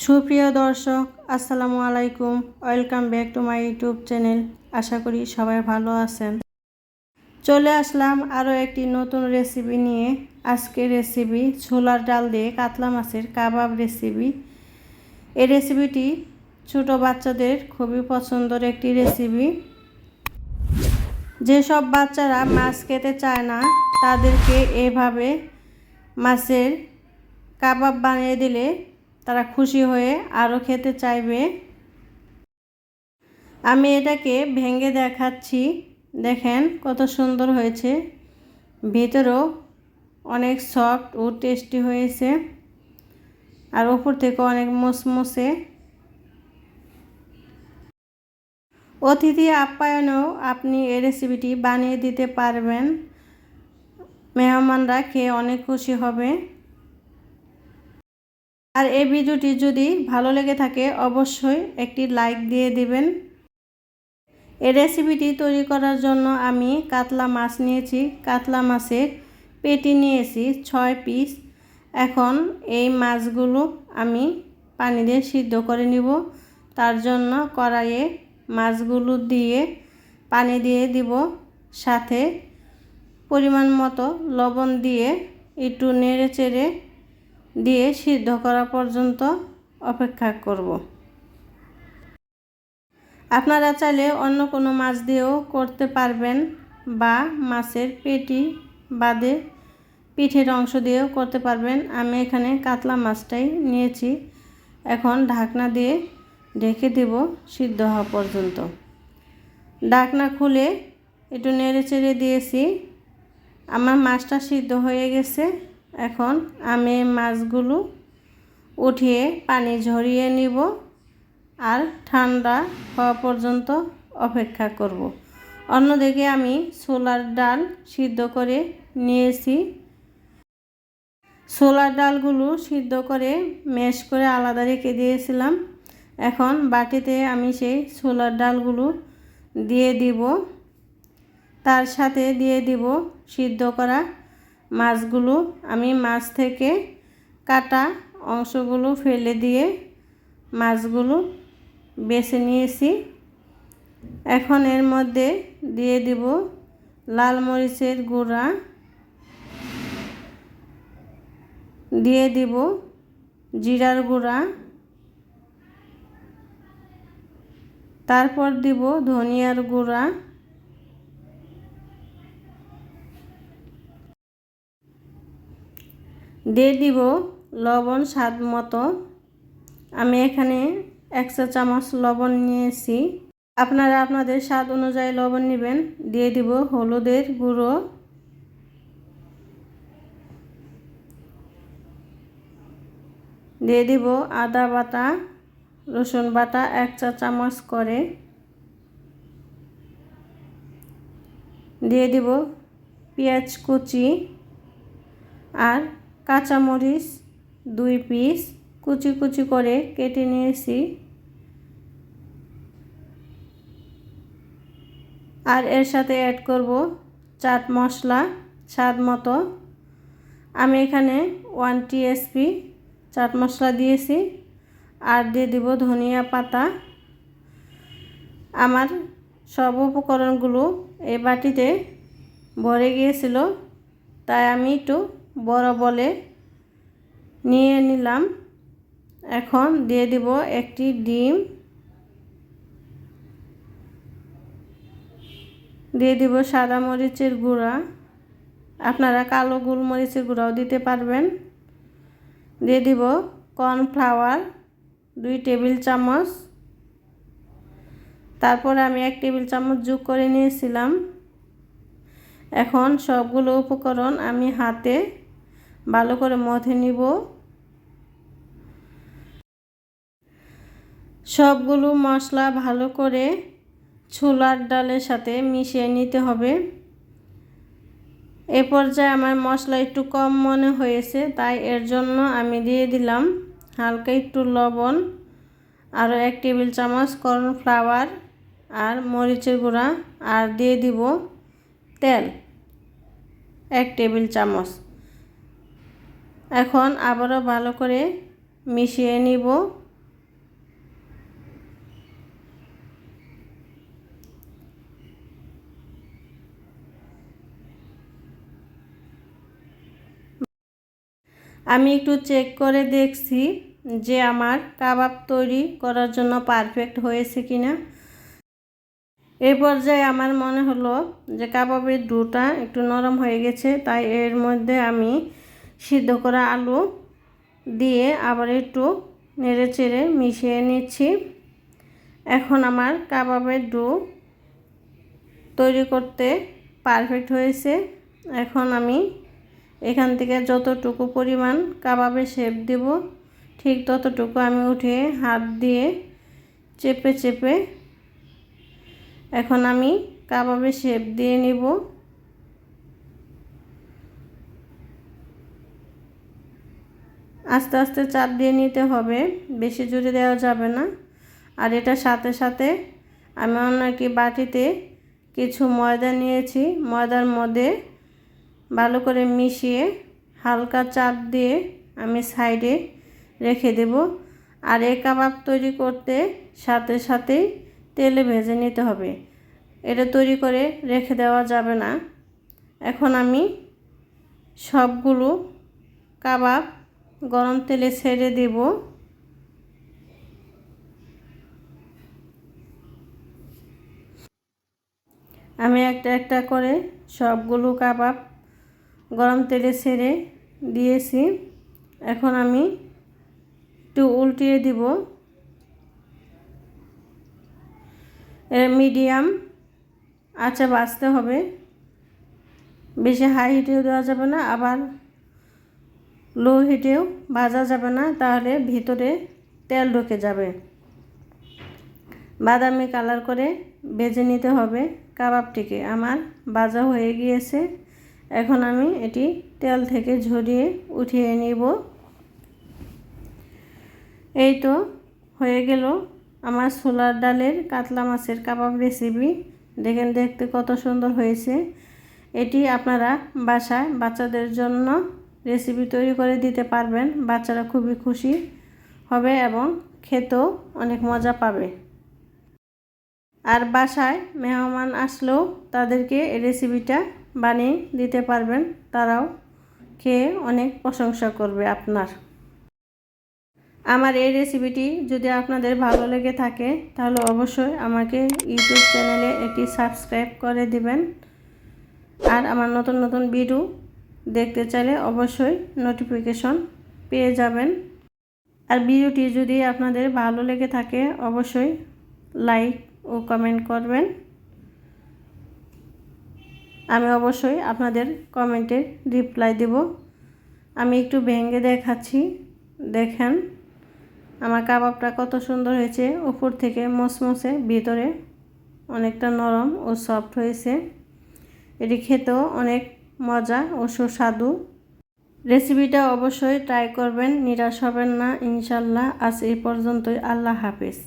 সুপ্রিয় দর্শক, আসসালামু আলাইকুম। Welcome back to my YouTube channel. আশা করি সবাই ভালো আছেন। চলে আসলাম আরও একটি নতুন রেসিপি নিয়ে। আজকের রেসিপি ছোলার ডাল দিয়ে কাতলা মাছের কাবাব রেসিপি। এই রেসিপিটি ছোট বাচ্চাদের খুবই পছন্দের একটি রেসিপি। যেসব বাচ্চারা মাছ খেতে চায় না তাদেরকে এভাবে মাছের কাবাব বানিয়ে দিলে তারা খুশি হয়ে আরও খেতে চাইবে। আমি এটাকে ভেঙে দেখাচ্ছি, দেখেন কত সুন্দর হয়েছে, ভিতরেও অনেক সফট ও টেস্টি হয়েছে, আর উপর থেকে অনেক মুসমুসে। অতিথি আপ্যায়নেও আপনি এই রেসিপিটি বানিয়ে দিতে পারবেন। মেহমানরা খেয়ে অনেক খুশি হবে। আর এই ভিডিওটি যদি ভালো লেগে থাকে অবশ্যই একটি লাইক দিয়ে দিবেন। এই রেসিপিটি তৈরি করার জন্য আমি কাতলা মাছ নিয়েছি। কাতলা মাছের পেটি নিয়েছি 6 পিস। এখন এই মাছগুলো আমি পানি দিয়ে সিদ্ধ করে নিব। তার জন্য কড়াইয়ে মাছগুলো দিয়ে পানি দিয়ে দিব, সাথে পরিমাণ মতো লবণ দিয়ে একটু নেড়ে চেড়ে দিয়ে সিদ্ধ করা পর্যন্ত অপেক্ষা করব। আপনারা চাইলে অন্য কোনো মাছ দিয়েও করতে পারবেন, বা মাছের পেটি বাদে পিঠের অংশ দিয়েও করতে পারবেন। আমি এখানে কাতলা মাছটাই নিয়েছি। এখন ঢাকনা দিয়ে ঢেকে দেব সিদ্ধ হওয়া পর্যন্ত। ঢাকনা খুলে একটু নেড়ে চেড়ে দিয়েছি। আমার মাছটা সিদ্ধ হয়ে গেছে। এখন আমি মাছগুলো উঠিয়ে পানি ঝরিয়ে নিব আর ঠান্ডা হওয়া পর্যন্ত অপেক্ষা করব। অন্যদিকে আমি ছোলার ডাল সিদ্ধ করে নিয়েছি। ছোলার ডালগুলো সিদ্ধ করে ম্যাশ করে আলাদা রেখে দিয়েছিলাম। এখন বাটিতে আমি সেই ছোলার ডালগুলো দিয়ে দিব, তার সাথে দিয়ে দিব সিদ্ধ করা মাছগুলো। আমি মাছ থেকে কাটা অংশগুলো ফেলে দিয়ে মাছগুলো বেছে নিয়েছি। এখন এর মধ্যে দিয়ে দিব লাল মরিচের গুঁড়া, দিয়ে দিব জিরার গুঁড়া, তারপর দিব ধনিয়ার গুঁড়া, দিয়ে দিব লবণ স্বাদ মতো। আমি এখানে 1 চা চামচ লবণ নিয়েছি। আপনারা আপনাদের স্বাদ অনুযায়ী লবণ নেবেন। দিয়ে দিব হলুদের গুঁড়ো, দিয়ে দিব আদা বাটা, রসুন বাটা 1 চা চামচ করে, দিয়ে দিব পেঁয়াজ কুচি আর কাঁচামরিচ 2 পিস কুচি কুচি করে কেটে নিয়েছি। আর এর সাথে অ্যাড করব চাট মশলা স্বাদ মতো। আমি এখানে 1 টিস্পুন চাট মশলা দিয়েছি, আর দিয়ে দিব ধনিয়া পাতা। আমার সব উপকরণগুলো এই বাটিতে ভরে গিয়েছিল, তাই আমি একটু বড় বলে নিয়ে নিলাম। এখন দিয়ে দিব একটি ডিম, দিয়ে দিব সাদা মরিচের গুঁড়া, আপনারা কালো গোলমরিচের গুঁড়াও দিতে পারবেন। দিয়ে দিব কর্নফ্লাওয়ার 2 টেবিল চামচ, তারপর আমি 1 টেবিল চামচ যোগ করে নিয়েছিলাম। এখন সবগুলো উপকরণ আমি হাতে ভালো করে মথে নিব। সবগুলো মশলা ভালো করে ছোলার ডালের সাথে মিশিয়ে নিতে হবে। এ পর্যায়ে আমার মশলা একটু কম মনে হয়েছে, তাই এর জন্য আমি দিয়ে দিলাম হালকা একটু লবণ, আরও 1 টেবিল চামচ কর্নফ্লাওয়ার আর মরিচের গুঁড়া, আর দিয়ে দিব তেল 1 টেবিল চামচ। এখন আবারও ভালো করে মিশিয়ে নিব। আমি একটু চেক করে দেখছি যে আমার কাবাব তৈরি করার জন্য পারফেক্ট হয়েছে কিনা। এই পর্যায়ে আমার মনে হলো যে কাবাবের ডোটা একটু নরম হয়ে গেছে, তাই এর মধ্যে আমি সিদ্ধ করা আলু দিয়ে আবার একটু নেড়ে চেড়ে মিশিয়ে নিচ্ছি। এখন আমার কাবাবের ডো তৈরি করতে পারফেক্ট হয়েছে। এখন আমি এখান থেকে যতটুকু পরিমাণ কাবাবে শেপ দেব ঠিক ততটুকু আমি উঠিয়ে হাত দিয়ে চেপে চেপে এখন আমি কাবাবে শেপ দিয়ে নিব। আস্তে আস্তে চাপ দিয়ে নিতে হবে, বেশি জোরে দেওয়া যাবে না। আর এটার সাথে সাথে আমি অন্য একটি বাটিতে কিছু ময়দা নিয়েছি, ময়দার মধ্যে ভালো করে মিশিয়ে হালকা চাপ দিয়ে আমি সাইডে রেখে দেব। আর এই কাবাব তৈরি করতে সাথে সাথেই তেলে ভেজে নিতে হবে, এটা তৈরি করে রেখে দেওয়া যাবে না। এখন আমি সবগুলো কাবাব গরম তেলে ছেড়ে দেব। আমি একটা একটা করে সবগুলো কাবাব গরম তেলে ছেড়ে দিয়েছি। এখন আমি একটু উল্টিয়ে দিব। মিডিয়াম আঁচে ভাজতে হবে, বেশি হাই হিটেও দেওয়া যাবে না, আবার লো হিটেও ভাজা যাবে না, তাহলে ভিতরে তেল ঢুকে যাবে। বাদামি কালার করে ভেজে নিতে হবে কাবাবটিকে। আমার ভাজা হয়ে গিয়েছে, এখন আমি এটি তেল থেকে ঝরিয়ে উঠিয়ে নিব। এই তো হয়ে গেল আমার ছোলার ডালের কাতলা মাছের কাবাব রেসিপি। দেখেন দেখতে কত সুন্দর হয়েছে। এটি আপনারা বাসায় বাচ্চাদের জন্য রেসিপি তৈরি করে দিতে পারবেন, বাচ্চারা খুবই খুশি হবে এবং খেতেও অনেক মজা পাবে। আর বাসায় মেহমান আসলেও তাদেরকে এই রেসিপিটা বানিয়ে দিতে পারবেন, তারাও খেয়ে অনেক প্রশংসা করবে আপনার। আমার এই রেসিপিটি যদি আপনাদের ভালো লেগে থাকে তাহলে অবশ্যই আমাকে ইউটিউব চ্যানেলে একটি সাবস্ক্রাইব করে দিবেন। আর আমার নতুন নতুন ভিডিও দেখতে চাইলে অবশ্যই নোটিফিকেশন পেয়ে যাবেন। আর ভিডিওটি যদি আপনাদের ভালো লেগে থাকে অবশ্যই লাইক ও কমেন্ট করবেন, আমি অবশ্যই আপনাদের কমেন্টের রিপ্লাই দেব। আমি একটু ভেঙে দেখাচ্ছি, দেখেন আমার কাবাবটা কত সুন্দর হয়েছে, উপর থেকে মচমচে, ভিতরে অনেকটা নরম ও সফট হয়েছে। এটি খেতেও অনেক মজা ও সুস্বাদু। রেসিপিটা অবশ্যই ট্রাই করবেন, নিরাশ হবেন না ইনশাল্লাহ। আজ এই পর্যন্তই, আল্লাহ হাফেজ।